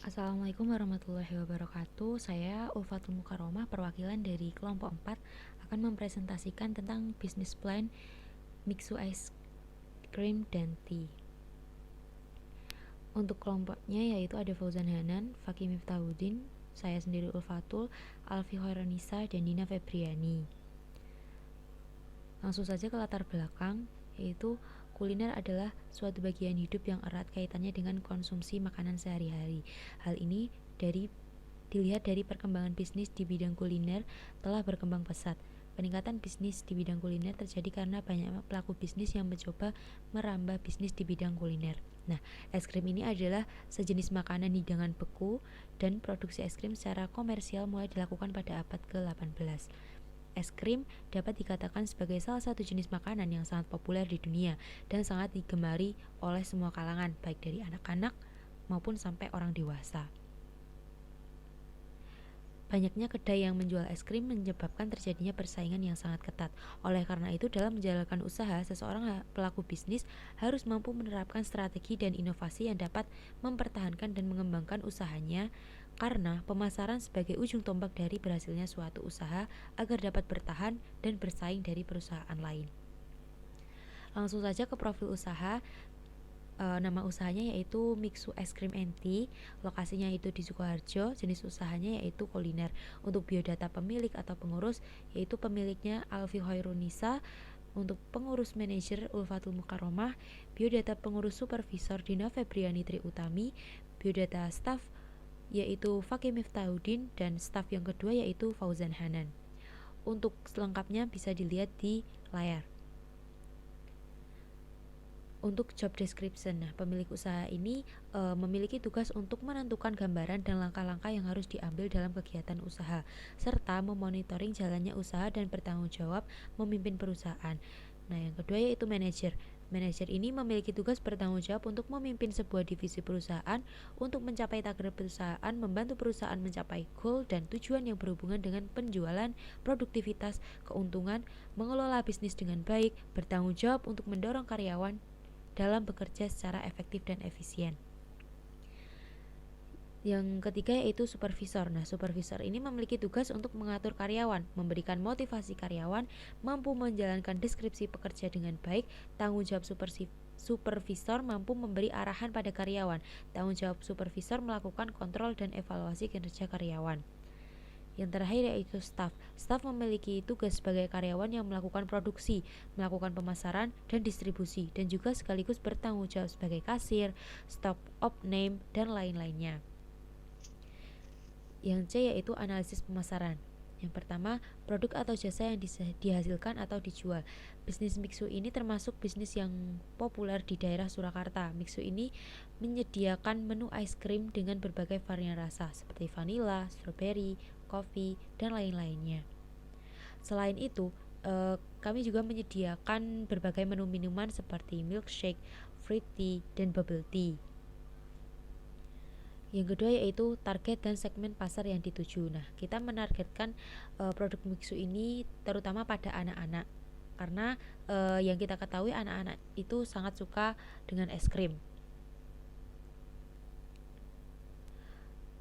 Assalamualaikum warahmatullahi wabarakatuh. Saya Ulfatul Mukaromah, perwakilan dari kelompok 4 akan mempresentasikan tentang bisnis plan Mixu Ice Cream dan Tea. Untuk kelompoknya yaitu ada Fauzan Hanan, Fakih Miftahudin, saya sendiri Ulfatul, Alfi Hoironisa, dan Dina Febriani. Langsung saja ke latar belakang, yaitu kuliner adalah suatu bagian hidup yang erat kaitannya dengan konsumsi makanan sehari-hari. Hal ini dilihat dari perkembangan bisnis di bidang kuliner telah berkembang pesat. Peningkatan bisnis di bidang kuliner terjadi karena banyak pelaku bisnis yang mencoba merambah bisnis di bidang kuliner. Nah, es krim ini adalah sejenis makanan hidangan beku dan produksi es krim secara komersial mulai dilakukan pada abad ke-18. Es krim dapat dikatakan sebagai salah satu jenis makanan yang sangat populer di dunia dan sangat digemari oleh semua kalangan, baik dari anak-anak maupun sampai orang dewasa. Banyaknya kedai yang menjual es krim menyebabkan terjadinya persaingan yang sangat ketat. Oleh karena itu, dalam menjalankan usaha, seseorang pelaku bisnis harus mampu menerapkan strategi dan inovasi yang dapat mempertahankan dan mengembangkan usahanya, karena pemasaran sebagai ujung tombak dari berhasilnya suatu usaha agar dapat bertahan dan bersaing dari perusahaan lain. Langsung saja ke profil usaha. Nama usahanya yaitu Mixu Ice Cream and Tea. Lokasinya itu di Sukoharjo. Jenis usahanya yaitu kuliner. Untuk biodata pemilik atau pengurus yaitu pemiliknya Alfi Hoirunisa. Untuk pengurus manajer Ulfatul Mukaromah. Biodata pengurus supervisor Dina Febriani Tri Utami. Biodata staff yaitu Fakih Miftahudin, dan staf yang kedua yaitu Fauzan Hanan. Untuk selengkapnya bisa dilihat di layar. Untuk job description, pemilik usaha ini memiliki tugas untuk menentukan gambaran dan langkah-langkah yang harus diambil dalam kegiatan usaha, serta memonitoring jalannya usaha dan bertanggung jawab memimpin perusahaan. Nah, yang kedua yaitu manajer. Manajer ini memiliki tugas bertanggung jawab untuk memimpin sebuah divisi perusahaan untuk mencapai target perusahaan, membantu perusahaan mencapai goal dan tujuan yang berhubungan dengan penjualan, produktivitas, keuntungan, mengelola bisnis dengan baik, bertanggung jawab untuk mendorong karyawan dalam bekerja secara efektif dan efisien. Yang ketiga yaitu supervisor. Nah, supervisor ini memiliki tugas untuk mengatur karyawan, memberikan motivasi karyawan, mampu menjalankan deskripsi pekerja dengan baik. Tanggung jawab supervisor mampu memberi arahan pada karyawan. Tanggung jawab supervisor melakukan kontrol dan evaluasi kinerja karyawan. Yang terakhir yaitu staff. Staff memiliki tugas sebagai karyawan yang melakukan produksi, melakukan pemasaran dan distribusi, dan juga sekaligus bertanggung jawab sebagai kasir, stop op name, dan lain-lainnya. Yang C yaitu analisis pemasaran. Yang pertama, produk atau jasa yang dihasilkan atau dijual. Bisnis Mixu ini termasuk bisnis yang populer di daerah Surakarta. Mixu ini menyediakan menu ice cream dengan berbagai varian rasa seperti vanilla, strawberry, coffee, dan lain-lainnya. Selain itu, kami juga menyediakan berbagai menu minuman seperti milkshake, fruit tea, dan bubble tea. Yang kedua yaitu target dan segmen pasar yang dituju. Nah, kita menargetkan produk Mixu ini terutama pada anak-anak, karena yang kita ketahui anak-anak itu sangat suka dengan es krim.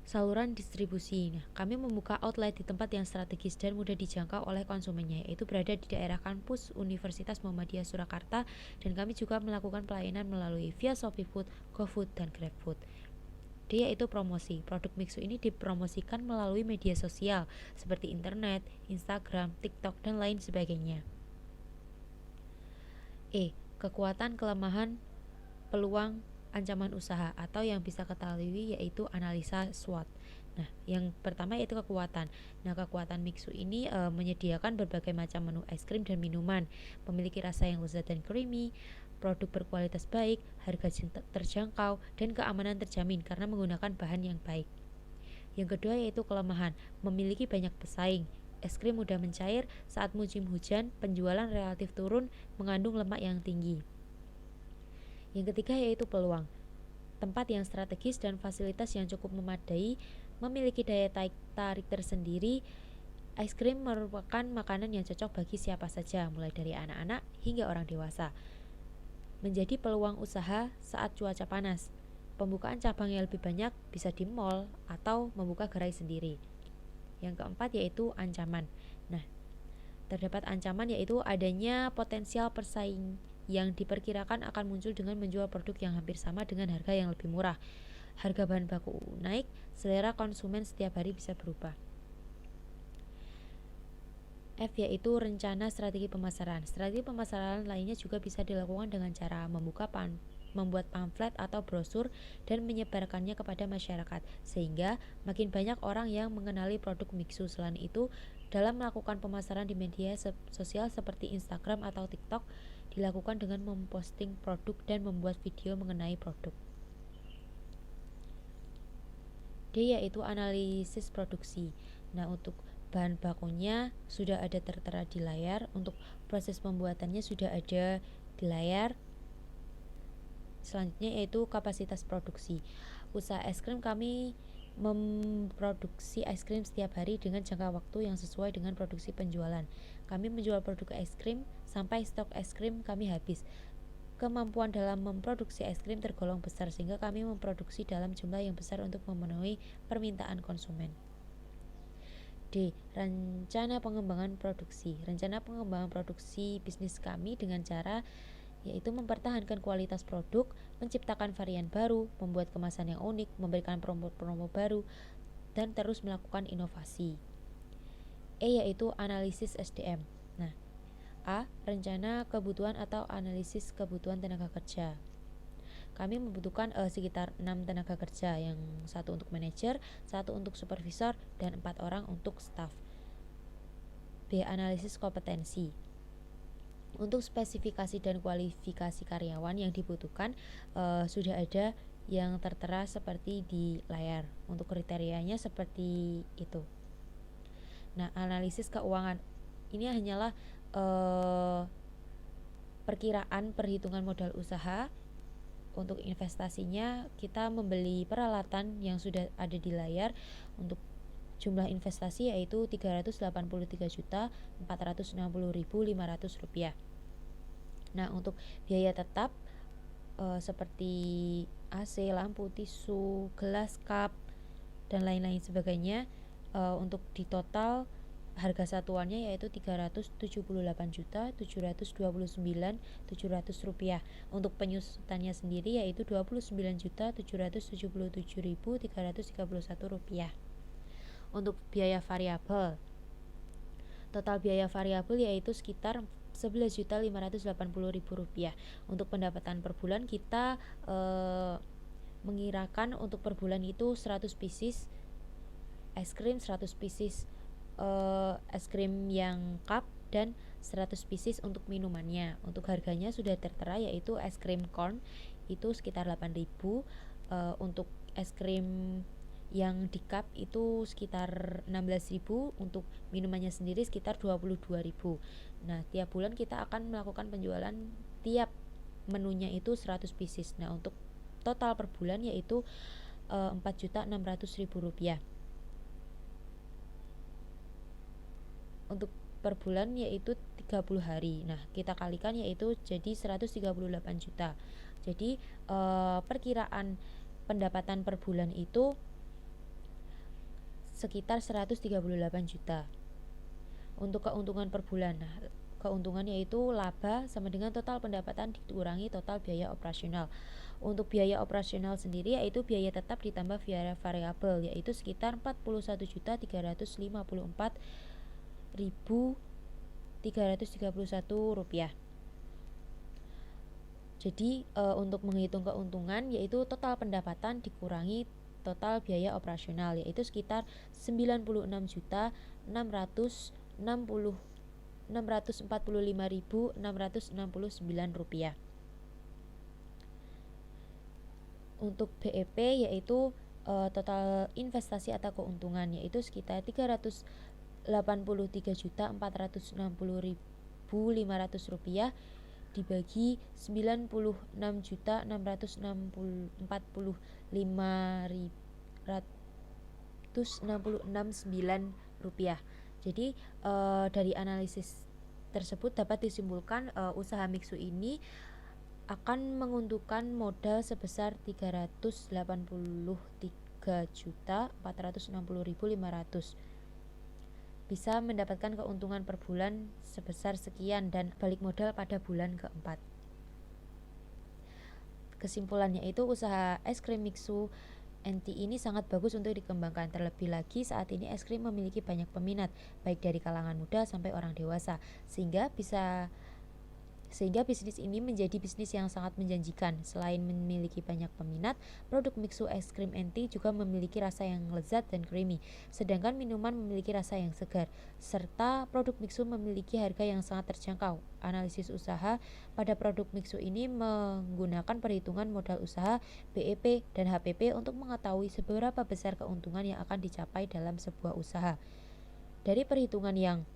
Saluran distribusi. Nah, kami membuka outlet di tempat yang strategis dan mudah dijangkau oleh konsumennya, yaitu berada di daerah kampus Universitas Muhammadiyah Surakarta, dan kami juga melakukan pelayanan melalui via Shopee Food, GoFood, dan GrabFood. D yaitu promosi. Produk Mixu ini dipromosikan melalui media sosial seperti internet, Instagram, TikTok, dan lain sebagainya. E. Kekuatan, kelemahan, peluang, ancaman usaha, atau yang bisa kita lalui yaitu analisa SWOT. Nah, yang pertama yaitu kekuatan. Nah, kekuatan Mixu ini menyediakan berbagai macam menu es krim dan minuman, memiliki rasa yang lezat dan creamy, produk berkualitas baik, harga terjangkau, dan keamanan terjamin karena menggunakan bahan yang baik. Yang kedua yaitu kelemahan, memiliki banyak pesaing. Es krim mudah mencair saat musim hujan, penjualan relatif turun, mengandung lemak yang tinggi. Yang ketiga yaitu peluang, tempat yang strategis dan fasilitas yang cukup memadai, memiliki daya tarik tersendiri. Es krim merupakan makanan yang cocok bagi siapa saja, mulai dari anak-anak hingga orang dewasa. Menjadi peluang usaha saat cuaca panas. pembukaan cabang yang lebih banyak bisa di mall atau membuka gerai sendiri. Yang keempat yaitu ancaman. Nah, terdapat ancaman yaitu adanya potensial persaing yang diperkirakan akan muncul dengan menjual produk yang hampir sama dengan harga yang lebih murah. Harga bahan baku naik, selera konsumen setiap hari bisa berubah. F yaitu rencana strategi pemasaran. Strategi pemasaran lainnya juga bisa dilakukan dengan cara membuat pamflet atau brosur dan menyebarkannya kepada masyarakat, sehingga makin banyak orang yang mengenali produk Mixu. Selain itu, dalam melakukan pemasaran di media sosial seperti Instagram atau TikTok, dilakukan dengan memposting produk dan membuat video mengenai produk. D yaitu analisis produksi. Nah, untuk bahan bakunya sudah ada tertera di layar, untuk proses pembuatannya sudah ada di layar. Selanjutnya yaitu kapasitas produksi. Usaha es krim kami memproduksi es krim setiap hari dengan jangka waktu yang sesuai dengan produksi penjualan. Kami menjual produk es krim sampai stok es krim kami habis. Kemampuan dalam memproduksi es krim tergolong besar sehingga kami memproduksi dalam jumlah yang besar untuk memenuhi permintaan konsumen. D. Rencana pengembangan produksi. Rencana pengembangan produksi bisnis kami dengan cara yaitu mempertahankan kualitas produk, menciptakan varian baru, membuat kemasan yang unik, memberikan promo-promo baru, dan terus melakukan inovasi. E yaitu analisis SDM. Nah, A. Rencana kebutuhan atau analisis kebutuhan tenaga kerja. Kami membutuhkan sekitar 6 tenaga kerja, yang 1 untuk manajer, 1 untuk supervisor, dan 4 orang untuk staff. B. Analisis kompetensi. Untuk spesifikasi dan kualifikasi karyawan yang dibutuhkan sudah ada yang tertera seperti di layar. Untuk kriterianya seperti itu. Nah, analisis keuangan ini hanyalah perkiraan perhitungan modal usaha. Untuk investasinya kita membeli peralatan yang sudah ada di layar. Untuk jumlah investasi yaitu Rp383.460.500. Nah, untuk biaya tetap seperti AC, lampu, tisu, gelas, cup, dan lain-lain sebagainya, untuk di total harga satuannya yaitu Rp378.729.700. Untuk penyusutannya sendiri yaitu Rp29.777.331. Untuk biaya variabel, total biaya variabel yaitu sekitar Rp11.580.000. Untuk pendapatan per bulan kita mengirakan untuk per bulan itu 100 pieces es krim, 100 pieces es krim yang cup, dan 100 pieces untuk minumannya. Untuk harganya sudah tertera yaitu es krim corn itu sekitar 8.000, untuk es krim yang di cup itu sekitar 16.000, untuk minumannya sendiri sekitar 22.000. Nah, tiap bulan kita akan melakukan penjualan tiap menunya itu 100 pieces. Nah, untuk total per bulan yaitu Rp4.600.000. Untuk per bulan yaitu 30 hari. Nah, kita kalikan yaitu jadi 138 juta. Jadi perkiraan pendapatan per bulan itu sekitar 138 juta. Untuk keuntungan per bulan, nah, keuntungan yaitu laba sama dengan total pendapatan dikurangi total biaya operasional. Untuk biaya operasional sendiri yaitu biaya tetap ditambah biaya variabel yaitu sekitar Rp41.354.331. Jadi untuk menghitung keuntungan yaitu total pendapatan dikurangi total biaya operasional yaitu sekitar Rp96.645.669. Untuk BEP yaitu total investasi atau keuntungan yaitu sekitar Rp383.460.500 dibagi 96.645.469 Jadi dari analisis tersebut dapat disimpulkan usaha Mixu ini akan menguntungkan modal sebesar 383.460.500, bisa mendapatkan keuntungan per bulan sebesar sekian dan balik modal pada bulan keempat. Kesimpulannya itu, usaha es krim Mixu NT ini sangat bagus untuk dikembangkan. Terlebih lagi saat ini es krim memiliki banyak peminat, baik dari kalangan muda sampai orang dewasa, sehingga bisnis ini menjadi bisnis yang sangat menjanjikan. Selain memiliki banyak peminat, produk Mixu es krim NT juga memiliki rasa yang lezat dan creamy, sedangkan minuman memiliki rasa yang segar, serta produk Mixu memiliki harga yang sangat terjangkau. Analisis usaha pada produk Mixu ini menggunakan perhitungan modal usaha, BEP, dan HPP untuk mengetahui seberapa besar keuntungan yang akan dicapai dalam sebuah usaha. Dari perhitungan yang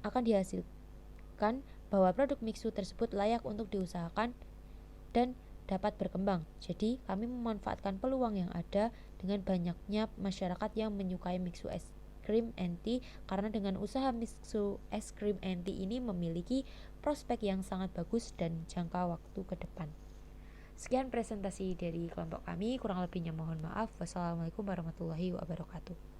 akan dihasilkan bahwa produk Mixu tersebut layak untuk diusahakan dan dapat berkembang. Jadi, kami memanfaatkan peluang yang ada dengan banyaknya masyarakat yang menyukai Mixu es krim NT, karena dengan usaha Mixu es krim NT ini memiliki prospek yang sangat bagus dan jangka waktu ke depan. Sekian presentasi dari kelompok kami, kurang lebihnya mohon maaf. Wassalamualaikum warahmatullahi wabarakatuh.